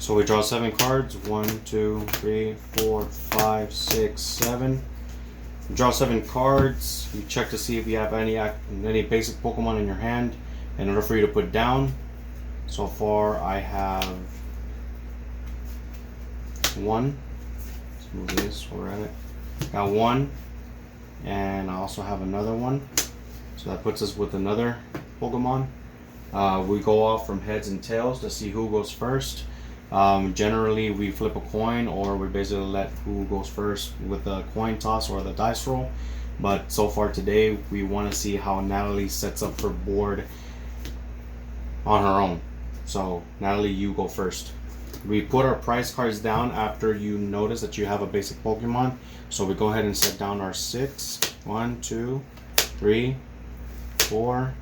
So we draw 7 cards. 1, 2, 3, 4, 5, 6, 7. Draw 7 cards. You check to see if you have any basic Pokemon in your hand in order for you to put down. So far I have 1. Let's move this. We're at it. Got 1, and I also have another one. So that puts us with another Pokemon. We go off from heads and tails to see who goes first. Generally, we flip a coin, or we basically let who goes first with the coin toss or the dice roll. But so far today, we want to see how Natalie sets up her board on her own. So Natalie, you go first. We put our prize cards down after you notice that you have a basic Pokemon. So we go ahead and set down our 6. 1, 2, 3, 4,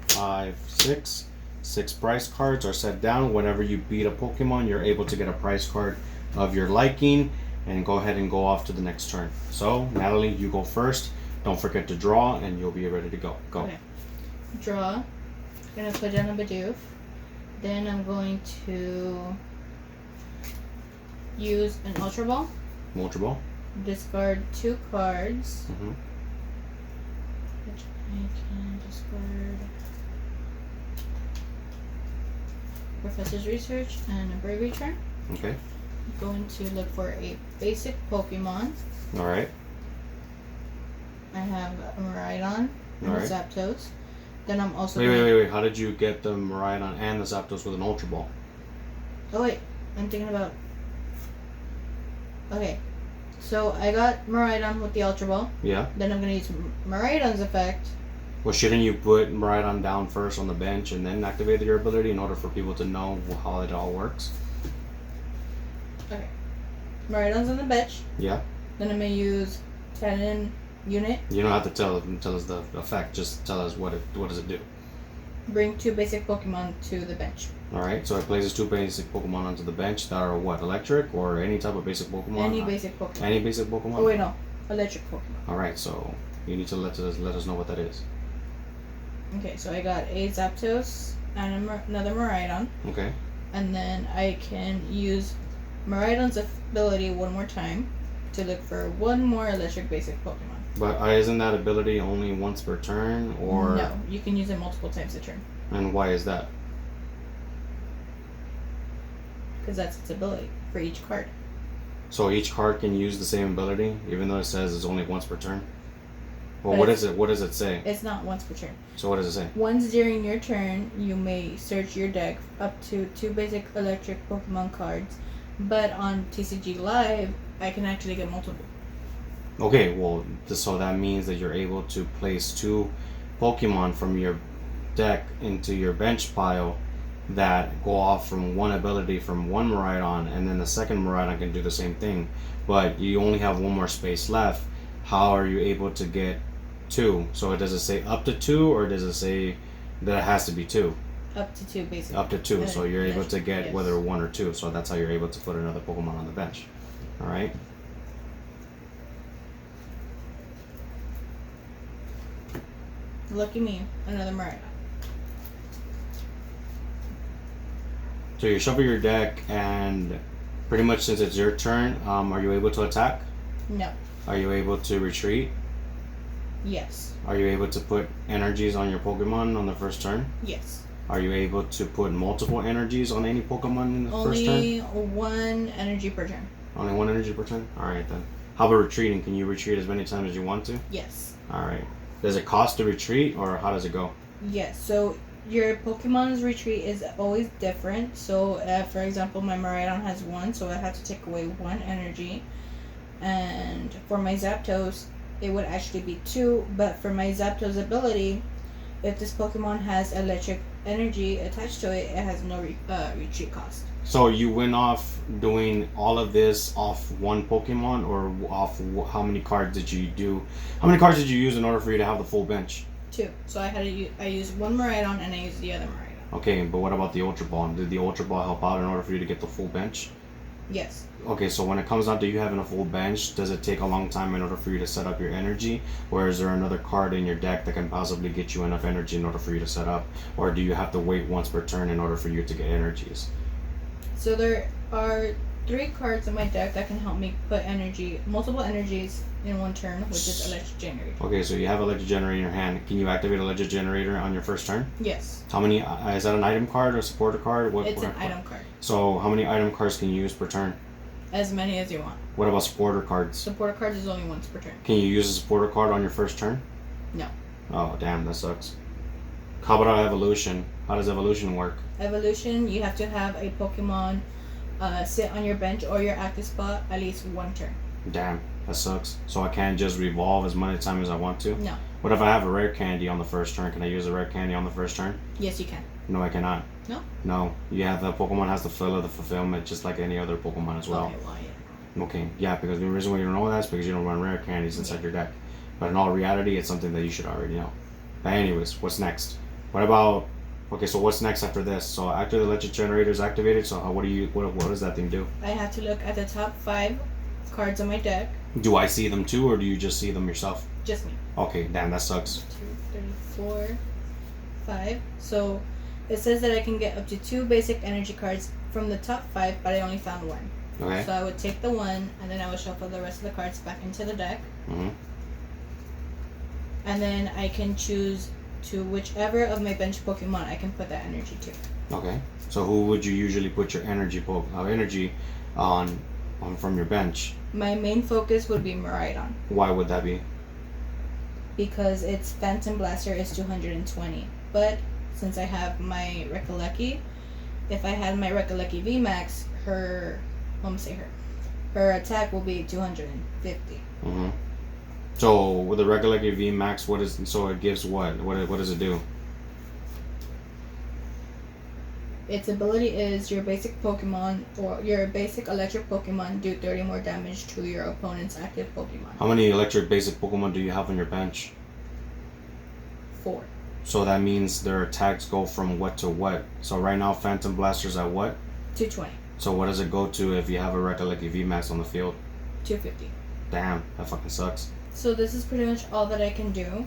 5, 6. 6 prize cards are set down. Whenever you beat a Pokemon, you're able to get a prize card of your liking and go ahead and go off to the next turn. So Natalie, you go first. Don't forget to draw and you'll be ready to go. Go. Okay. Draw. I'm going to put down a Bidoof. Then I'm going to use an Ultra Ball. Ultra Ball. Discard 2 cards. Mm-hmm. Which I can discard Professor's Research and a Brave Return. Okay. I'm going to look for a basic Pokemon. Alright. I have a Miraidon and a Zapdos. Then I'm also Wait. How did you get the Miraidon and the Zapdos with an Ultra Ball? Oh wait, I'm thinking about... Okay. So I got Miraidon with the Ultra Ball. Yeah. Then I'm going to use Miraidon's effect. Well, shouldn't you put Miraidon down first on the bench and then activate your ability in order for people to know how it all works? Okay. Miraidon's on the bench. Yeah. Then I'm going to use Cannon Unit. You don't have to tell us the effect. Just tell us what does it do. Bring 2 basic Pokemon to the bench. Alright, so it places 2 basic Pokemon onto the bench that are what? Electric or any type of basic Pokemon? Any basic Pokemon. Any basic Pokemon? Oh wait, no. Electric Pokemon. Alright, so you need to let us know what that is. Okay, so I got a Zapdos and another Miraidon. Okay. And then I can use Miraidon's ability one more time to look for 1 more electric basic Pokemon. But isn't that ability only once per turn, or? No, you can use it multiple times a turn. And why is that? Because that's its ability for each card. So each card can use the same ability, even though it says it's only once per turn? Well, But what is it? What does it say? It's not once per turn. So what does it say? Once during your turn, you may search your deck up to 2 basic electric Pokemon cards. But on TCG Live, I can actually get multiple. Okay, well, so that means that you're able to place 2 Pokemon from your deck into your bench pile that go off from one ability from one Miraidon, and then the second Miraidon can do the same thing. But you only have 1 more space left. How are you able to get 2? So does it say up to 2, or does it say that it has to be 2? Up to 2 basically. Up to 2, so you're able to get yes. whether 1 or 2. So that's how you're able to put another Pokemon on the bench. Alright? Lucky me, another Miraidon. So you shuffle your deck, and pretty much since it's your turn, are you able to attack? No. Are you able to retreat? Yes. Are you able to put energies on your Pokemon on the first turn? Yes. Are you able to put multiple energies on any Pokemon in the first turn? Only 1 energy per turn. Only 1 energy per turn? Alright then. How about retreating? Can you retreat as many times as you want to? Yes. Alright. Does it cost to retreat, or how does it go? Yes. So your Pokemon's retreat is always different. So for example, my Miraidon has 1, so I have to take away 1 energy. And for my Zapdos, it would actually be 2. But for my Zapdos ability, if this Pokemon has electric energy attached to it, it has no retreat cost. So you went off doing all of this off 1 Pokemon, or off how many cards did you do? How many cards did you use in order for you to have the full bench? 2. So I used 1 Miraidon and I used the other Miraidon. Okay, but what about the Ultra Ball? Did the Ultra Ball help out in order for you to get the full bench? Yes. Okay, so when it comes down to you having a full bench, does it take a long time in order for you to set up your energy? Or is there another card in your deck that can possibly get you enough energy in order for you to set up? Or do you have to wait once per turn in order for you to get energies? So there are 3 cards in my deck that can help me put multiple energies in one turn, which is electric generator. Okay, so you have electric generator in your hand. Can you activate electric generator on your first turn? Yes. How many? Is that an item card or supporter card? It's an item card. So how many item cards can you use per turn? As many as you want. What about supporter cards? Supporter cards is only once per turn. Can you use a supporter card on your first turn? No. Oh, damn, that sucks. How about evolution? How does evolution work? Evolution, you have to have a Pokemon sit on your bench or your active spot at least one turn. Damn, that sucks. So I can't just revolve as many times as I want to? No. What if I have a rare candy on the first turn? Can I use a rare candy on the first turn? Yes, you can. No, I cannot. No? No. The Pokemon has to fill the fulfillment just like any other Pokemon as well. Okay, well, yeah. Okay, yeah, because the reason why you don't know that is because you don't run rare candies inside your deck. But in all reality, it's something that you should already know. But anyways, what's next? What about... Okay, so what's next after this? So after the electric generator is activated, so what does that thing do? I have to look at the top 5 cards on my deck. Do I see them too, or do you just see them yourself? Just me. Okay, damn, that sucks. 2, 3, 4, 5. So it says that I can get up to 2 basic energy cards from the top 5, but I only found 1. Okay. So I would take the 1, and then I would shuffle the rest of the cards back into the deck. Mm-hmm. And then I can choose to whichever of my bench Pokemon I can put that energy to. Okay. So who would you usually put your energy on from your bench? My main focus would be Miraidon. Why would that be? Because its Phantom Blaster is 220. But since I have my Recollecki, if I had my Recollecki VMAX, her attack will be 250. Mm-hmm. So with the regular V Max, it gives what? What does it do? Its ability is your basic Pokemon or your basic electric Pokemon do 30 more damage to your opponent's active Pokemon. How many electric basic Pokemon do you have on your bench? 4. So that means their attacks go from what to what? So right now Phantom Blaster's at what? 220. So what does it go to if you have a Recollecti VMAX on the field? 250. Damn, that fucking sucks. So this is pretty much all that I can do,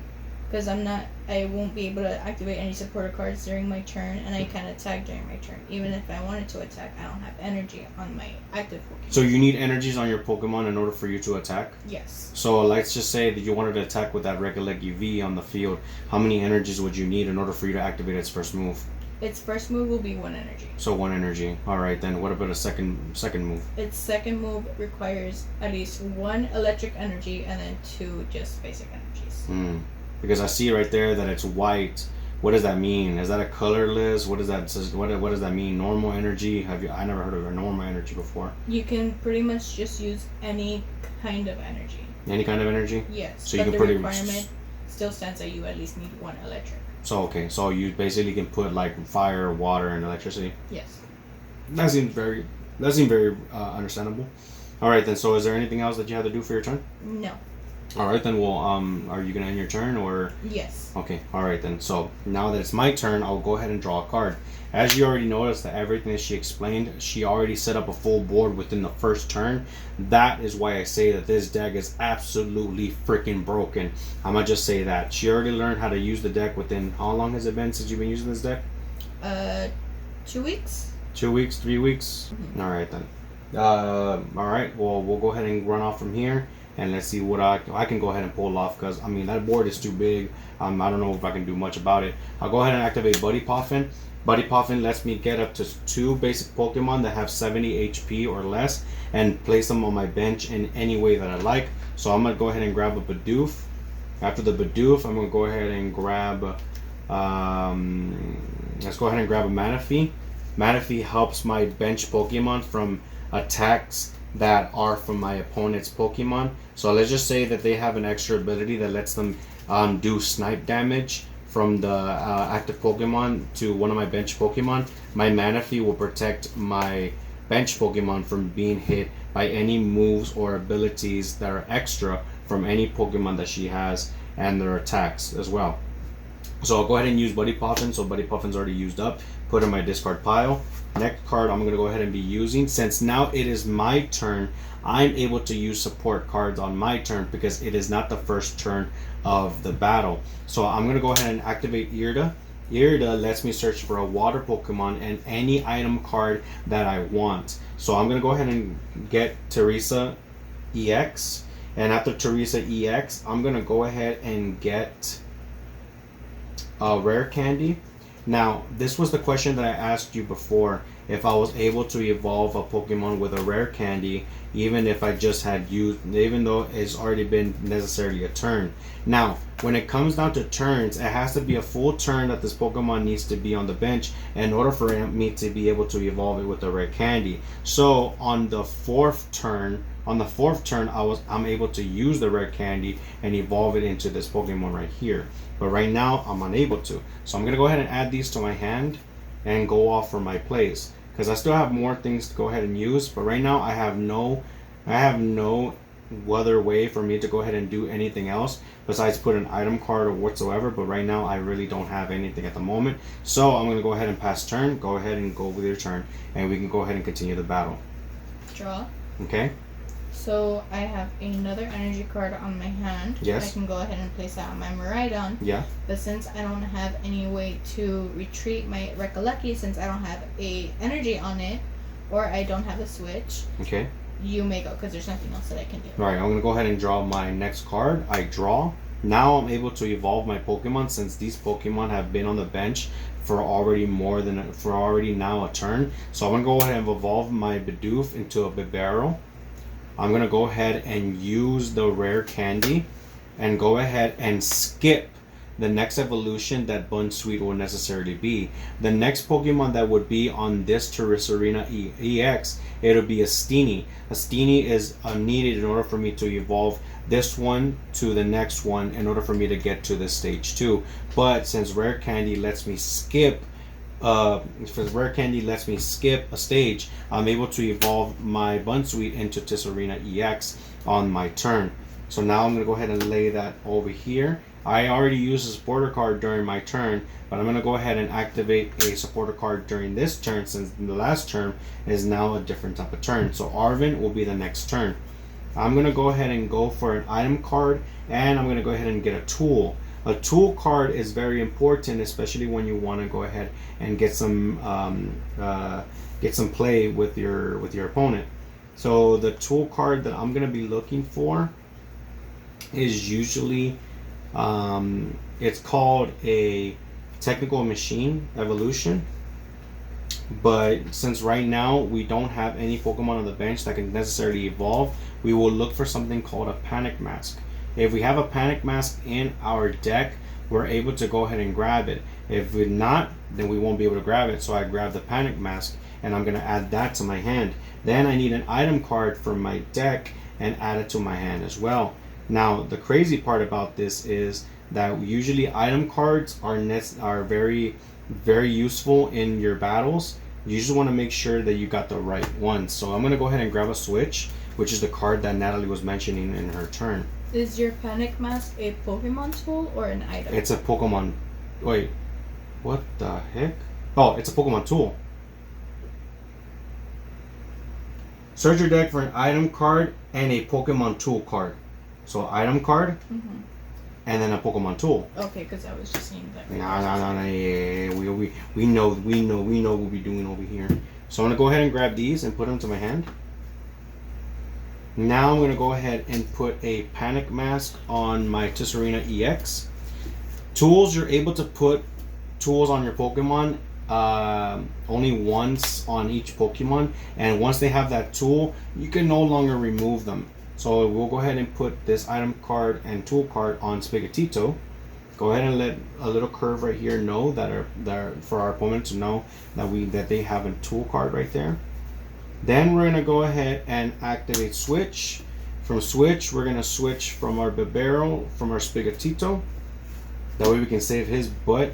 because I won't be able to activate any supporter cards during my turn, and I can't attack during my turn. Even if I wanted to attack, I don't have energy on my active Pokemon. So you need energies on your Pokemon in order for you to attack? Yes. So let's just say that you wanted to attack with that Recollecti V on the field. How many energies would you need in order for you to activate its first move? Its first move will be 1 energy. So 1 energy. Alright, then what about a second move? Its second move requires at least 1 electric energy and then 2 just basic energies. Because I see right there that it's white. What does that mean? Is that a colorless? What does that mean? Normal energy? I never heard of a normal energy before. You can pretty much just use any kind of energy. Any kind of energy? Yes. So but you can the requirement still stands that you at least need 1 electric. So okay, so you basically can put like fire, water, and electricity. Yes. That seems very understandable. All right then. So is there anything else that you have to do for your turn? No. All right then. Well, are you gonna end your turn or? Yes. Okay. All right then. So now that it's my turn, I'll go ahead and draw a card. As you already noticed, that everything that she explained, she already set up a full board within the first turn. That is why I say that this deck is absolutely freaking broken. I'm gonna just say that. She already learned how to use the deck within, how long has it been since you've been using this deck? 2 weeks. 2 weeks, 3 weeks? Mm-hmm. All right then. All right, well, we'll go ahead and run off from here. And let's see what I can go ahead and pull off, because I mean that board is too big. I don't know if I can do much about it. I'll go ahead and activate Buddy Poffin. Buddy Poffin lets me get up to 2 basic Pokemon that have 70 HP or less and place them on my bench in any way that I like. So I'm gonna go ahead and grab a Bidoof. After the Bidoof, I'm gonna go ahead and grab let's go ahead and grab a Manaphy. Manaphy helps my bench Pokemon from attacks that are from my opponent's Pokemon. So let's just say that they have an extra ability that lets them do snipe damage from the active Pokemon to one of my bench Pokemon. My Manaphy will protect my bench Pokemon from being hit by any moves or abilities that are extra from any Pokemon that she has and their attacks as well. So I'll go ahead and use Buddy Poffin. So Buddy Poffin's already used up. Put in my discard pile. Next card I'm going to go ahead and be using. Since now it is my turn, I'm able to use support cards on my turn because it is not the first turn of the battle. So I'm going to go ahead and activate Irida. Irida lets me search for a water Pokemon and any item card that I want. So I'm gonna go ahead and get Teresa EX, and after Teresa EX, I'm gonna go ahead and get a rare candy. Now, this was the question that I asked you before, if I was able to evolve a Pokemon with a rare candy, even if I just had used, even though it's already been necessarily a turn. Now, when it comes down to turns, it has to be a full turn that this Pokemon needs to be on the bench in order for me to be able to evolve it with a rare candy. So on the fourth turn, I'm able to use the rare candy and evolve it into this Pokemon right here. But right now, I'm unable to. So I'm gonna go ahead and add these to my hand and go off for my plays, because I still have more things to go ahead and use. But right now, I have no other way for me to go ahead and do anything else besides put an item card or whatsoever. But right now, I really don't have anything at the moment. So I'm gonna go ahead and pass turn. Go ahead and go with your turn, and we can go ahead and continue the battle. Draw. Okay. So I have another energy card on my hand. Yes. I can go ahead and place that on my Miraidon. Yeah. But since I don't have any way to retreat my Recollecki, since I don't have a energy on it, or I don't have a switch. Okay. You may go, because there's nothing else that I can do. All right, I'm gonna go ahead and draw my next card. I draw. Now I'm able to evolve my Pokemon, since these Pokemon have been on the bench for already now a turn. So I'm gonna go ahead and evolve my Bidoof into a Bibarel. I'm gonna go ahead and use the rare candy and go ahead and skip the next evolution that Bunsweet will necessarily be. The next Pokemon that would be on this Tsareena EX, it'll be a Steenie. A Steenie is needed in order for me to evolve this one to the next one in order for me to get to this stage 2. But since rare candy lets me skip a stage, I'm able to evolve my Bunsweet into Tsareena EX on my turn. So now I'm going to go ahead and lay that over here. I already used a supporter card during my turn, but I'm going to go ahead and activate a supporter card during this turn, since the last turn is now a different type of turn. So Arven will be the next turn. I'm going to go ahead and go for an item card, and I'm going to go ahead and get a tool. A tool card is very important, especially when you want to go ahead and get some play with your opponent. So the tool card that I'm going to be looking for is usually it's called a technical machine evolution. But since right now we don't have any Pokemon on the bench that can necessarily evolve, we will look for something called a Panic Mask. If we have a Panic Mask in our deck, we're able to go ahead and grab it. If we're not, then we won't be able to grab it. So I grab the Panic Mask, and I'm going to add that to my hand. Then I need an item card from my deck and add it to my hand as well. Now, the crazy part about this is that usually item cards are very, very useful in your battles. You just want to make sure that you got the right one. So I'm going to go ahead and grab a Switch, which is the card that Natalie was mentioning in her turn. Is your Panic Mask a Pokemon tool or an item? It's a Pokemon... Wait. What the heck? Oh, it's a Pokemon tool. Search your deck for an item card and a Pokemon tool card. So item card, and then a Pokemon tool. Okay, because I was just seeing that. No, yeah. We know what we're doing over here. So I'm gonna go ahead and grab these and put them to my hand. Now I'm going to go ahead and put a Panic Mask on my Tsareena EX. Tools, you're able to put tools on your Pokemon only once on each Pokemon. And once they have that tool, you can no longer remove them. So we'll go ahead and put this item card and tool card on Spigatito. Go ahead and let a little curve right here know that for our opponent to know that they have a tool card right there. Then we're going to go ahead and activate Switch. From Switch, we're going to switch from our Bibarel, from our Spigatito. That way we can save his butt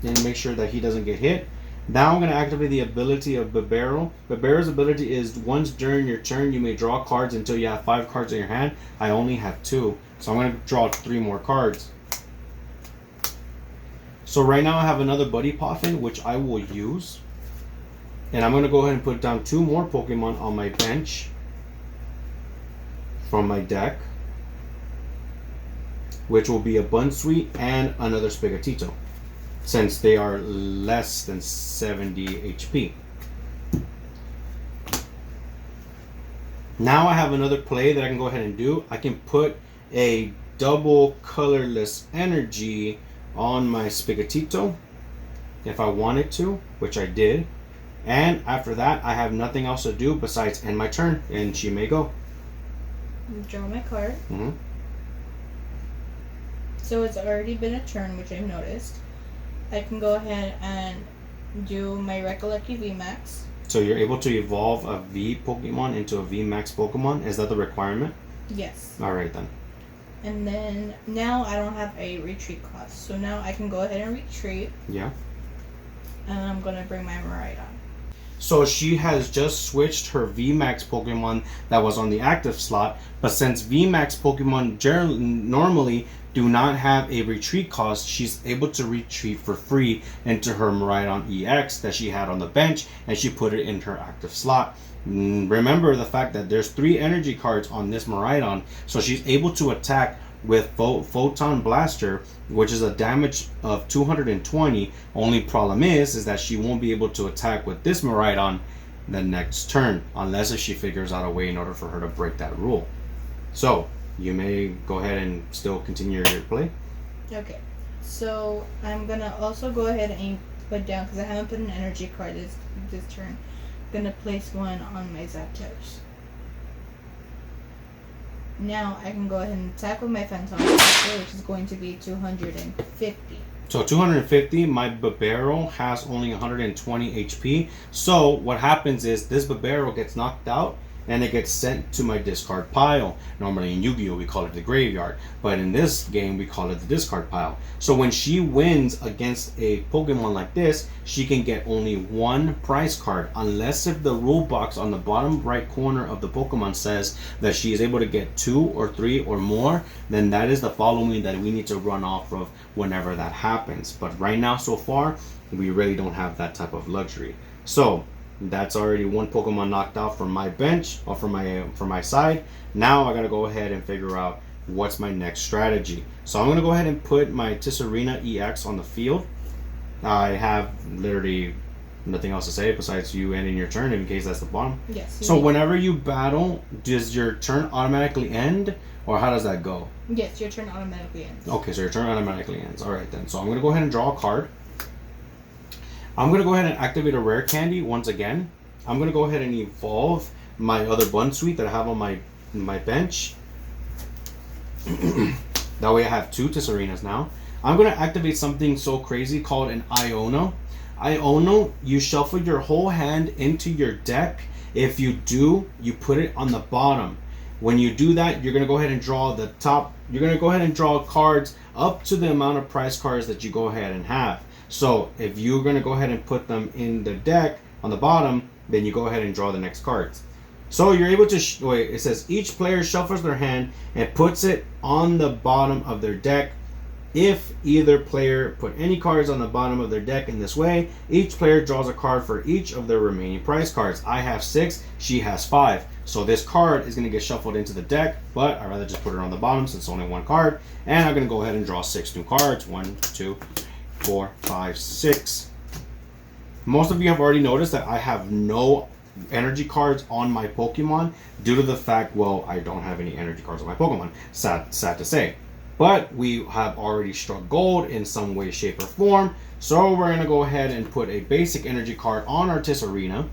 and make sure that he doesn't get hit. Now I'm going to activate the ability of Bibarel. Bibarel's ability is once during your turn, you may draw cards until you have 5 cards in your hand. I only have 2. So I'm going to draw 3 more cards. So right now I have another Buddy Poffin, which I will use. And I'm going to go ahead and put down 2 more Pokemon on my bench from my deck, which will be a Bunsweet and another Spigatito. since they are less than 70 HP. Now I have another play that I can go ahead and do. I can put a double colorless energy on my Spigatito if I wanted to, which I did. And after that, I have nothing else to do besides end my turn, and she may go. Draw my card. Mm-hmm. So it's already been a turn, which I've noticed. I can go ahead and do my Recollective VMAX. So you're able to evolve a V Pokemon into a V Max Pokemon? Is that the requirement? Yes. Alright then. And then now I don't have a retreat cost. So now I can go ahead and retreat. Yeah. And I'm going to bring my Miraidon. So she has just switched her VMAX Pokemon that was on the active slot, but since VMAX Pokemon normally do not have a retreat cost, she's able to retreat for free into her Miraidon EX that she had on the bench, and she put it in her active slot. Remember the fact that there's 3 energy cards on this Miraidon, so she's able to attack with Photon Blaster, which is a damage of 220. Only problem is that she won't be able to attack with this Miraidon the next turn, unless if she figures out a way in order for her to break that rule. So you may go ahead and still continue your play. Okay, so I'm gonna also go ahead and put down, because I haven't put an energy card this turn, I'm gonna place one on my Zapdos. Now I can go ahead and attack with my Phantom Blaster, which is going to be 250. So 250, my Babero has only 120 HP. So what happens is this Babero gets knocked out and it gets sent to my discard pile. Normally in Yu-Gi-Oh! We call it the graveyard, but in this game we call it the discard pile. So when she wins against a Pokemon like this, she can get only 1 prize card, unless if the rule box on the bottom right corner of the Pokemon says that she is able to get 2 or 3 or more, then that is the following that we need to run off of whenever that happens. But right now, so far, we really don't have that type of luxury. So that's already 1 Pokemon knocked out from my bench, or from my side. Now I gotta go ahead and figure out what's my next strategy. So I'm gonna go ahead and put my Tsareena EX on the field. I have literally nothing else to say besides you ending your turn in case that's the bottom. Yes. So whenever you battle, does your turn automatically end, or how does that go? Yes, your turn automatically ends. Okay, so your turn automatically ends. Alright then. So I'm gonna go ahead and draw a card. I'm going to go ahead and activate a rare candy once again. I'm going to go ahead and evolve my other Bunsweet that I have on my bench. That way I have 2 Tsareenas now. I'm going to activate something so crazy called an Iono. Iono, you shuffle your whole hand into your deck. If you do, you put it on the bottom. When you do that, you're going to go ahead and draw the top. You're going to go ahead and draw cards up to the amount of prize cards that you go ahead and have. So if you're going to go ahead and put them in the deck on the bottom, then you go ahead and draw the next cards. So you're able to, it says each player shuffles their hand and puts it on the bottom of their deck. If either player put any cards on the bottom of their deck in this way, each player draws a card for each of their remaining prize cards. I have 6, she has 5. So this card is going to get shuffled into the deck, but I'd rather just put it on the bottom since it's only 1 card. And I'm going to go ahead and draw 6 new cards. 1, 2, 4, 5, 6. Most of you have already noticed that I have no energy cards on my Pokemon due to the fact, well, I don't have any energy cards on my Pokemon. Sad to say. But we have already struck gold in some way, shape, or form. So we're going to go ahead and put a basic energy card on our Tsareena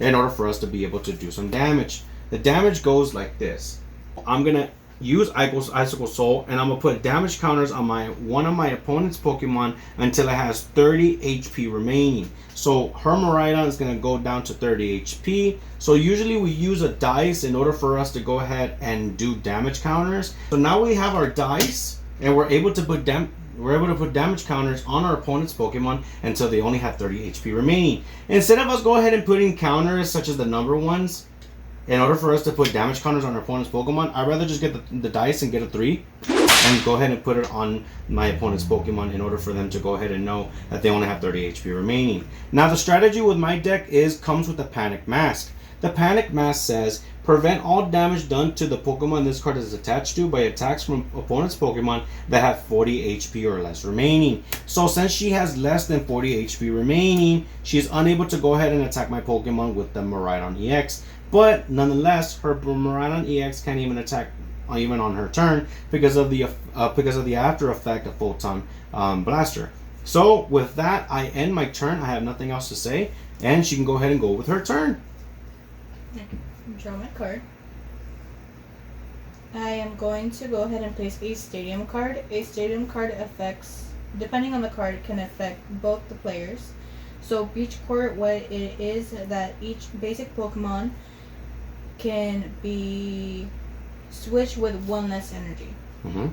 in order for us to be able to do some damage. The damage goes like this. I'm going to use Icicle Soul, and I'm going to put damage counters on one of my opponent's Pokemon until it has 30 HP remaining. So her Miraidon is going to go down to 30 HP. So usually we use a dice in order for us to go ahead and do damage counters. So now we have our dice, and we're able to put damage counters on our opponent's Pokemon until they only have 30 HP remaining. Instead of us go ahead and putting counters such as the number ones, in order for us to put damage counters on our opponent's Pokemon, I'd rather just get the dice and get a 3 and go ahead and put it on my opponent's Pokemon in order for them to go ahead and know that they only have 30 HP remaining. Now the strategy with my deck comes with the Panic Mask. The The Panic Mask says, prevent all damage done to the Pokemon this card is attached to by attacks from opponent's Pokemon that have 40 HP or less remaining. So since she has less than 40 HP remaining, she is unable to go ahead and attack my Pokemon with the Miraidon EX. But nonetheless, her Miraidon EX can't even attack even on her turn because of the after effect of Photon Blaster. So with that, I end my turn. I have nothing else to say, and she can go ahead and go with her turn. Draw my card. I am going to go ahead and place a Stadium card. A Stadium card affects, depending on the card, can affect both the players. So Beach Court, what it is that each basic Pokemon can be switched with one less energy. Mm-hmm.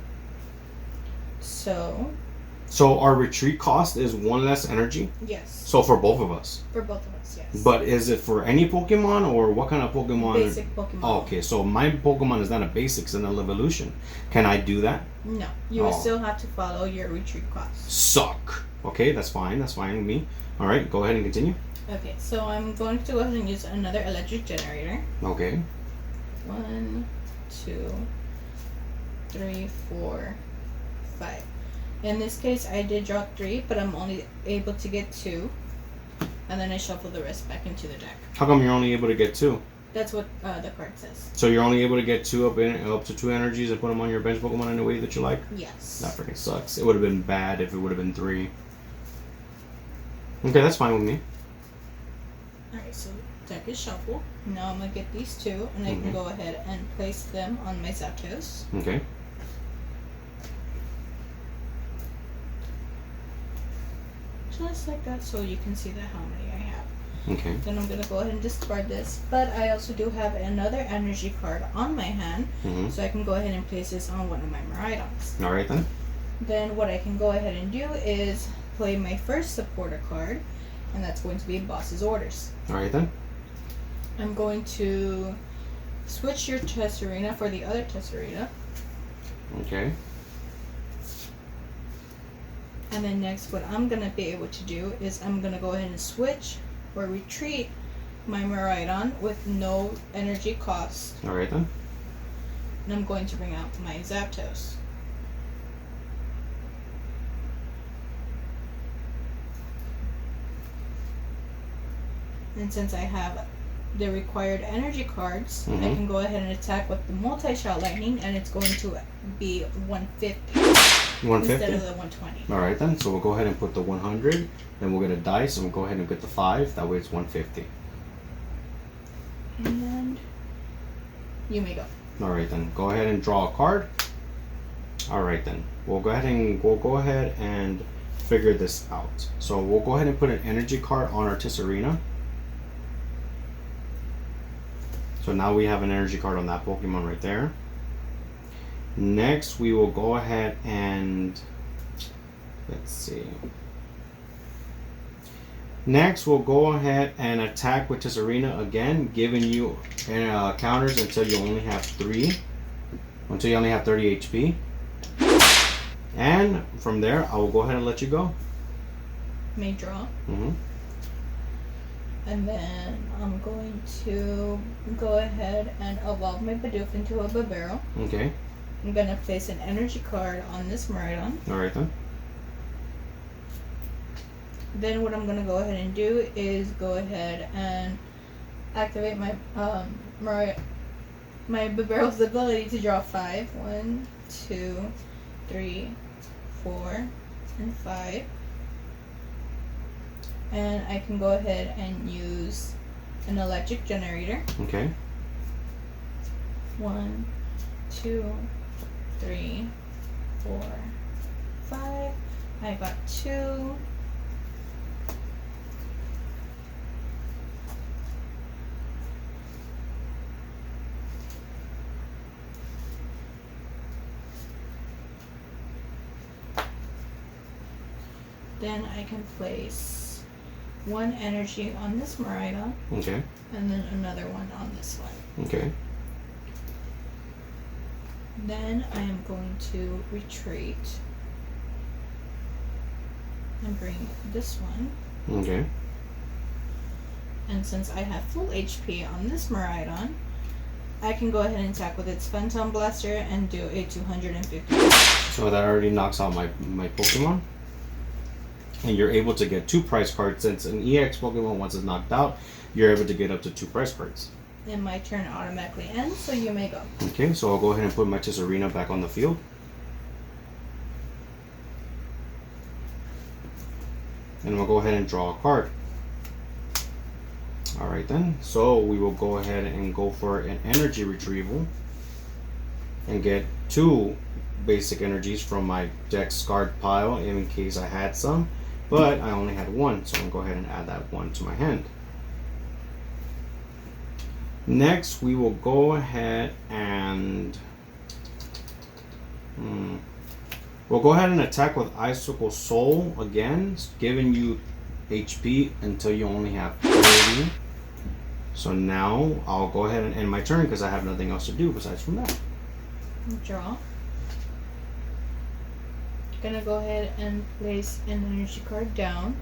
So our retreat cost is one less energy? Yes. So for both of us? For both of us, yes. But is it for any Pokemon or what kind of Pokemon? Basic Pokemon. Oh, okay, so my Pokemon is not a basic, it's an evolution. Can I do that? No. You will still have to follow your retreat cost. Suck. Okay, that's fine. That's fine with me. Alright, go ahead and continue. Okay, so I'm going to go ahead and use another electric generator. Okay. 1, 2, 3, 4, 5. In this case, I did draw 3, but I'm only able to get 2. And then I shuffle the rest back into the deck. How come you're only able to get 2? That's what the card says. So you're only able to get 2 up to 2 energies and put them on your bench Pokemon in a way that you like? Yes. That freaking sucks. It would have been bad if it would have been 3. Okay, that's fine with me. Alright, so deck is shuffled. Now I'm going to get these 2, and I can go ahead and place them on my Zapdos. Okay. Just like that, so you can see how many I have. Okay. Then I'm going to go ahead and discard this. But I also do have another energy card on my hand, so I can go ahead and place this on one of my Miraidons. Alright then. Then what I can go ahead and do is play my first supporter card, and that's going to be Boss's Orders. Alright then. I'm going to switch your Tsareena for the other Tsareena. Okay. And then next, what I'm going to be able to do is I'm going to go ahead and switch or retreat my Miraidon with no energy cost. Alright then. And I'm going to bring out my Zapdos. And since I have the required energy cards, I can go ahead and attack with the multi-shot lightning, and it's going to be 150 150? instead of the 120. Alright then, so we'll go ahead and put the 100, then we'll get a dice, and we'll go ahead and get the 5, that way it's 150. And you may go. Alright then, go ahead and draw a card. Alright then, we'll go ahead and figure this out. So we'll go ahead and put an energy card on our Tsareena. So now we have an energy card on that Pokemon right there. Next, we will go ahead and let's see. Next, we'll go ahead and attack with Tsareena again, giving you counters until you only have 3, until you only have 30 HP. And from there, I will go ahead and let you go. May draw. Mm-hmm. And then I'm going to go ahead and evolve my Bidoof into a Babero. Okay. I'm going to place an energy card on this Miraidon. Alright then. Then what I'm going to go ahead and do is go ahead and activate my my Bibero's ability to draw 5. 1, 2, 3, 4, and 5. And I can go ahead and use an electric generator. Okay. 1, 2, 3, 4, 5. I got 2. Then I can place 1 energy on this Miraidon. Okay. And then another one on this one. Okay. Then I am going to retreat and bring this one. Okay. And since I have full HP on this Miraidon, I can go ahead and attack with its Phantom Blaster and do a 250. So that already knocks out my Pokemon. And you're able to get 2 prize cards. Since an EX Pokemon, once it's knocked out, you're able to get up to 2 prize cards. And my turn automatically ends, so you may go. Okay, so I'll go ahead and put my Tsareena back on the field. And we'll go ahead and draw a card. Alright then, so we will go ahead and go for an energy retrieval and get 2 basic energies from my discard pile in case I had some, but I only had 1, so I'm going to go ahead and add that 1 to my hand. Next, we will go ahead and we'll go ahead and attack with Icicle Soul again, giving you HP until you only have 30. So now I'll go ahead and end my turn because I have nothing else to do besides from that. Draw. Gonna go ahead and place an energy card down.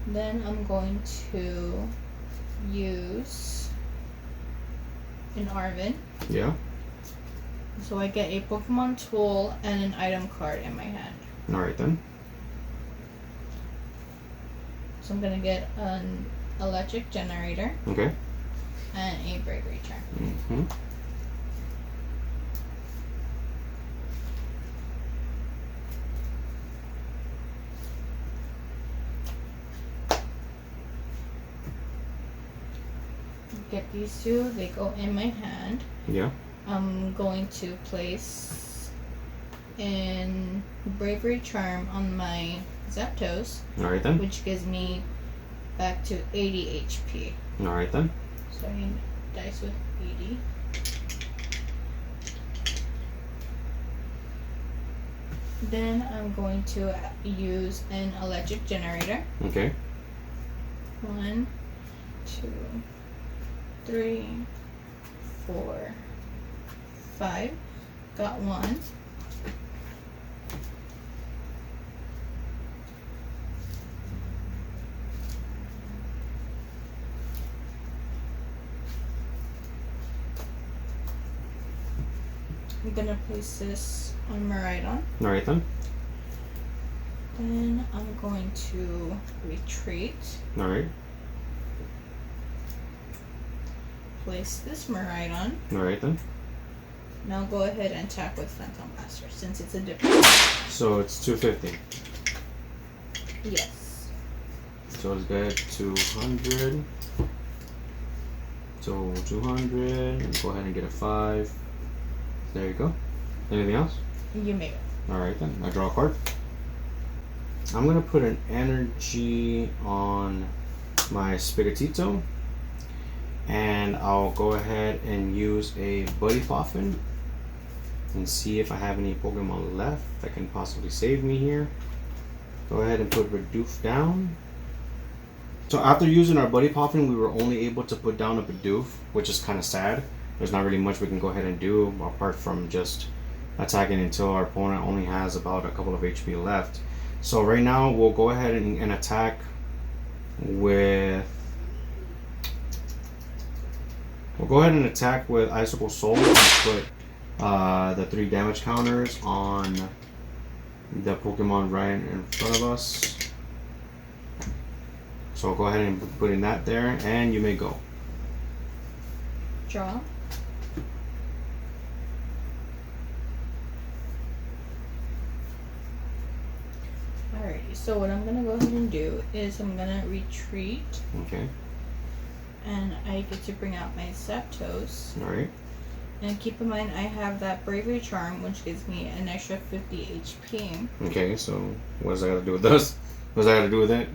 Then I'm going to use an Arvin. Yeah. So I get a Pokemon tool and an item card in my hand. Alright then. So I'm gonna get an electric generator. Okay. And a bravery charm. Get these 2, they go in my hand. Yeah. I'm going to place in bravery charm on my Zapdos. Alright then. Which gives me back to 80 HP. Alright then. So I need dice with 80. Then I'm going to use an electric generator. Okay. 1, 2, 3, 4, 5. Got 1. I'm gonna place this on Miraidon. Alright then. Then I'm going to retreat. Alright. Place this Miraidon. Alright then. Now go ahead and attack with Phantom Blaster since it's a different. So it's 250. Yes. So let's get 200. So 200. And go ahead and get a 5. There you go. Anything else? You may go. Alright then. I draw a card. I'm going to put an energy on my Spigatito. And I'll go ahead and use a Buddy Poffin and see if I have any Pokemon left that can possibly save me here. Go ahead and put Bidoof down. So after using our Buddy Poffin, we were only able to put down a Bidoof, which is kind of sad. There's not really much we can go ahead and do apart from just attacking until our opponent only has about a couple of HP left. So right now we'll go ahead and attack with... We'll go ahead and attack with Icicle Soul and put the 3 damage counters on the Pokemon right in front of us. So I'll go ahead and put in that there, and you may go. Draw. Alrighty, so what I'm gonna go ahead and do is I'm gonna retreat. Okay. And I get to bring out my Zapdos. Alright. And keep in mind I have that Bravery Charm, which gives me an extra 50 HP. Okay, so what does that got to do with this? What does that got to do with it?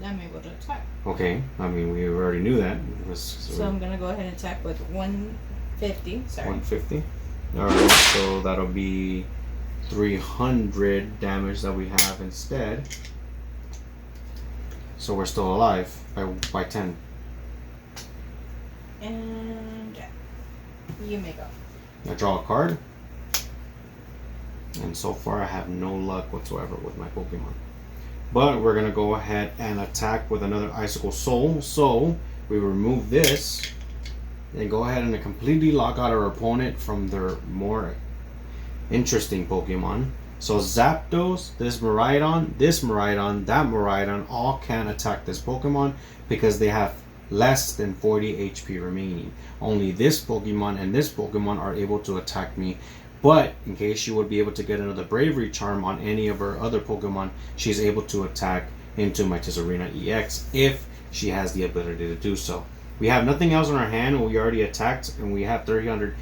I'm able to attack. Okay, I mean, we already knew that. So I'm going to go ahead and attack with 150. Sorry. 150. Alright, so that'll be 300 damage that we have instead. So we're still alive by 10. And you may go. I draw a card. And so far I have no luck whatsoever with my Pokemon. But we're gonna go ahead and attack with another Icicle Soul. So we remove this and go ahead and completely lock out our opponent from their more interesting Pokemon. So Zapdos, this Miraidon, that Miraidon all can attack this Pokemon because they have less than 40 HP remaining. Only this Pokemon and this Pokemon are able to attack me. But in case she would be able to get another Bravery Charm on any of her other Pokemon, she's able to attack into my Tsareena EX if she has the ability to do so. We have nothing else in our hand. We already attacked, and we have 300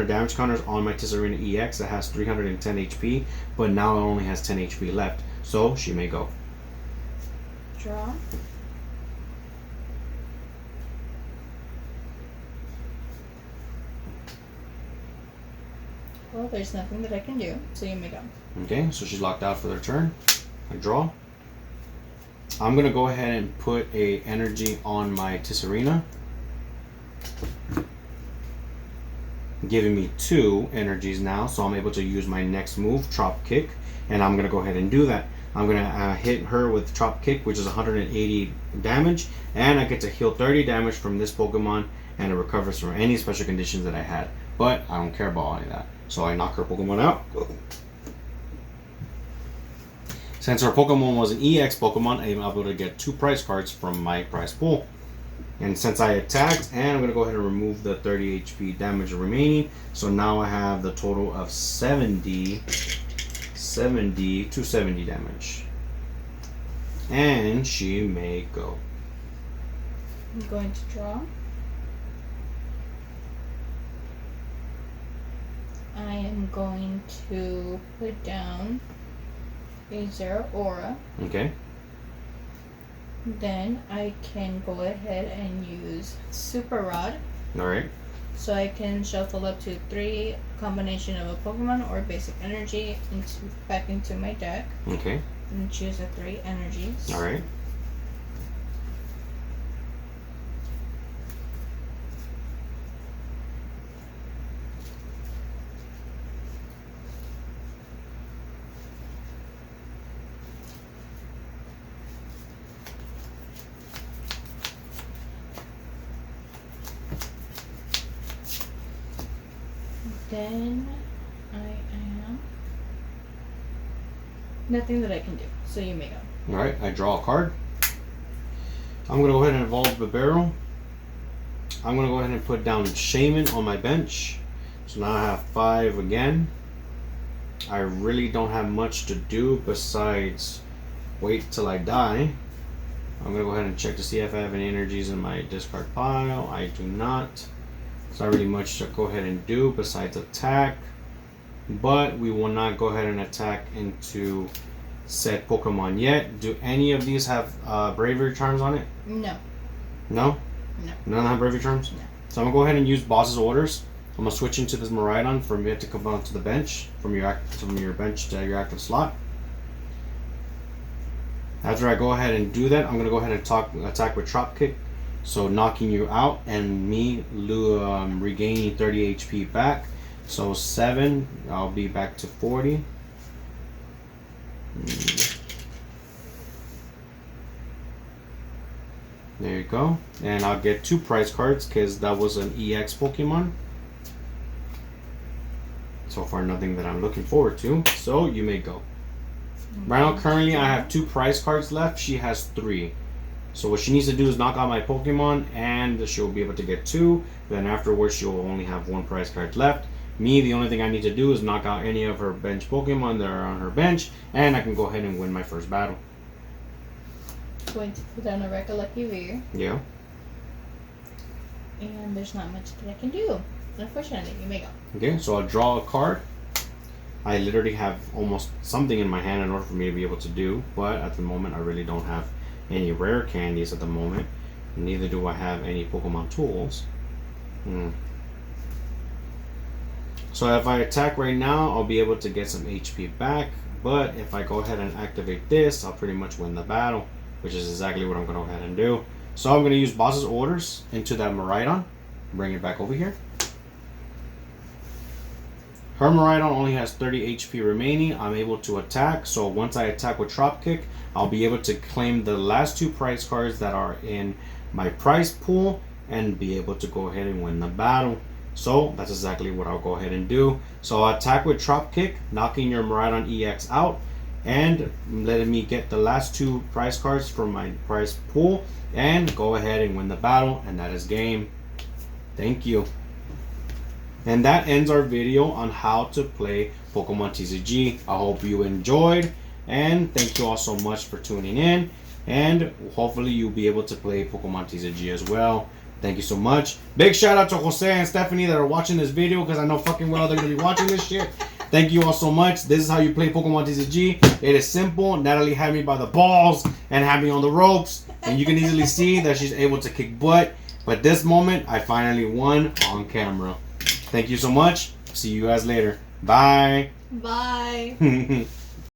damage counters on my Tsareena EX that has 310 HP, but now it only has 10 HP left. So she may go. Draw. Well, there's nothing that I can do, so you may go. Okay, so she's locked out for their turn. I draw. I'm gonna go ahead and put a energy on my Tsareena, giving me 2 energies now, so I'm able to use my next move, Trop Kick, and I'm gonna go ahead and do that. I'm gonna hit her with Trop Kick, which is 180 damage, and I get to heal 30 damage from this Pokemon, and it recovers from any special conditions that I had. But I don't care about any of that, so I knock her Pokemon out. Since her Pokemon was an EX Pokemon, I'm able to get 2 prize cards from my prize pool. And since I attacked, and I'm going to go ahead and remove the 30 HP damage remaining. So now I have the total of 270 damage. And she may go. I'm going to draw. I am going to put down a Zeraora. Okay. Then I can go ahead and use Super Rod. Alright. So I can shuffle up to 3 combination of a Pokemon or basic energy back into my deck. Okay. And choose the 3 energies. Alright. Then I am nothing that I can do, so you may go. Alright, I draw a card. I'm going to go ahead and evolve the barrel. I'm going to go ahead and put down Shaman on my bench. So now I have 5 again. I really don't have much to do besides wait till I die. I'm going to go ahead and check to see if I have any energies in my discard pile. I do not. It's not really much to go ahead and do besides attack. But we will not go ahead and attack into said Pokemon yet. Do any of these have Bravery Charms on it? No. No? No. None have Bravery Charms? No. So I'm going to go ahead and use Boss's Orders. I'm going to switch into this Miraidon for me to come onto the bench. From your bench to your active slot. After I go ahead and do that, I'm going to go ahead and attack with Trop Kick. So knocking you out and me regaining 30 HP back. So 7, I'll be back to 40. There you go. And I'll get 2 prize cards because that was an EX Pokemon. So far nothing that I'm looking forward to. So you may go. Right now currently I have 2 prize cards left. She has 3. So what she needs to do is knock out my Pokemon and she'll be able to get 2. Then afterwards she'll only have 1 prize card left. Me, the only thing I need to do is knock out any of her bench Pokemon that are on her bench, and I can go ahead and win my first battle. Going to put down a Recollective Veer. Yeah. And there's not much that I can do. Unfortunately, you may go. Okay, so I'll draw a card. I literally have almost something in my hand in order for me to be able to do, but at the moment I really don't have any rare candies at the moment. Neither do I have any Pokemon tools. So if I attack right now, I'll be able to get some HP back. But if I go ahead and activate this, I'll pretty much win the battle, which is exactly what I'm going to go ahead and do. So I'm going to use Boss's Orders into that Miraidon. Bring it back over here. Her Miraidon only has 30 HP remaining. I'm able to attack. So once I attack with Drop Kick, I'll be able to claim the last 2 prize cards that are in my prize pool and be able to go ahead and win the battle. So that's exactly what I'll go ahead and do. So I'll attack with Drop Kick, knocking your Miraidon EX out and letting me get the last 2 prize cards from my prize pool and go ahead and win the battle, and that is game. Thank you. And that ends our video on how to play Pokemon TCG. I hope you enjoyed, and thank you all so much for tuning in, and hopefully you'll be able to play Pokemon TCG as well. Thank you so much. Big shout out to Jose and Stephanie that are watching this video, because I know fucking well they're going to be watching this shit. Thank you all so much. This is how you play Pokemon TCG. It is simple. Natalie had me by the balls and had me on the ropes, and you can easily see that she's able to kick butt. But this moment, I finally won on camera. Thank you so much. See you guys later. Bye. Bye.